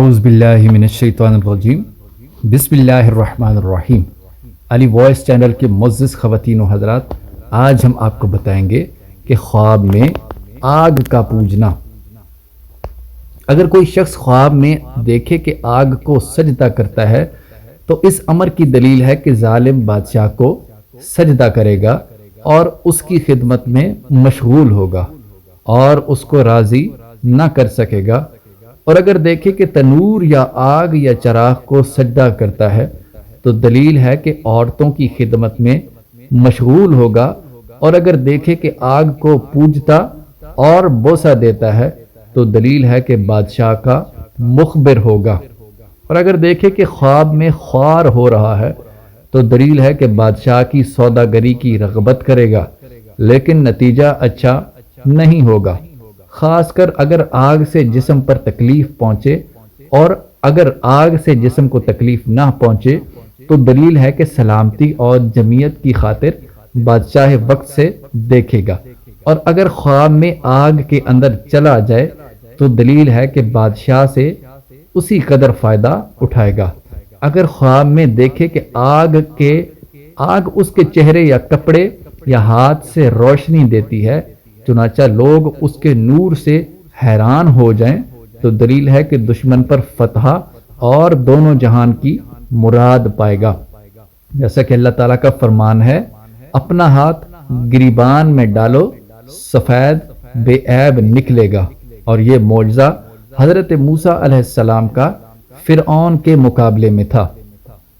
اعوذ باللہ من الشیطان الرجیم بسم اللہ الرحمن الرحیم۔ علی وائس چینل کے معزز خواتین و حضرات، آج ہم آپ کو بتائیں گے کہ خواب میں آگ کا پوجنا۔ اگر کوئی شخص خواب میں دیکھے کہ آگ کو سجدہ کرتا ہے تو اس امر کی دلیل ہے کہ ظالم بادشاہ کو سجدہ کرے گا اور اس کی خدمت میں مشغول ہوگا اور اس کو راضی نہ کر سکے گا۔ اور اگر دیکھے کہ تنور یا آگ یا چراغ کو سجدہ کرتا ہے تو دلیل ہے کہ عورتوں کی خدمت میں مشغول ہوگا، اور اگر دیکھے کہ آگ کو پوجتا اور بوسہ دیتا ہے تو دلیل ہے کہ بادشاہ کا مخبر ہوگا۔ اور اگر دیکھے کہ خواب میں خوار ہو رہا ہے تو دلیل ہے کہ بادشاہ کی سوداگری کی رغبت کرے گا لیکن نتیجہ اچھا نہیں ہوگا، خاص کر اگر آگ سے جسم پر تکلیف پہنچے، اور اگر آگ سے جسم کو تکلیف نہ پہنچے تو دلیل ہے کہ سلامتی اور جمعیت کی خاطر بادشاہ وقت سے دیکھے گا، اور اگر خواب میں آگ کے اندر چلا جائے تو دلیل ہے کہ بادشاہ سے اسی قدر فائدہ اٹھائے گا۔ اگر خواب میں دیکھے کہ آگ اس کے چہرے یا کپڑے یا ہاتھ سے روشنی دیتی ہے، چنانچہ لوگ اس کے نور سے حیران ہو جائیں تو دلیل ہے کہ دشمن پر فتح اور دونوں جہان کی مراد پائے گا۔ جیسا کہ اللہ تعالیٰ کا فرمان ہے، اپنا ہاتھ گریبان میں ڈالو سفید بے عیب نکلے گا، اور یہ معجزہ حضرت موسیٰ علیہ السلام کا فرعون کے مقابلے میں تھا۔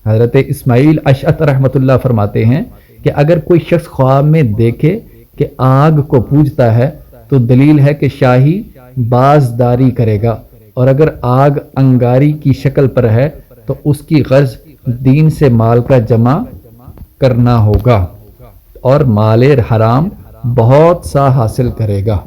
حضرت اسماعیل اشعث رحمۃ اللہ فرماتے ہیں کہ اگر کوئی شخص خواب میں دیکھے کہ آگ کو پوجتا ہے تو دلیل ہے کہ شاہی بازداری کرے گا، اور اگر آگ انگاری کی شکل پر ہے تو اس کی غرض دین سے مال کا جمع کرنا ہوگا اور مال حرام بہت سا حاصل کرے گا۔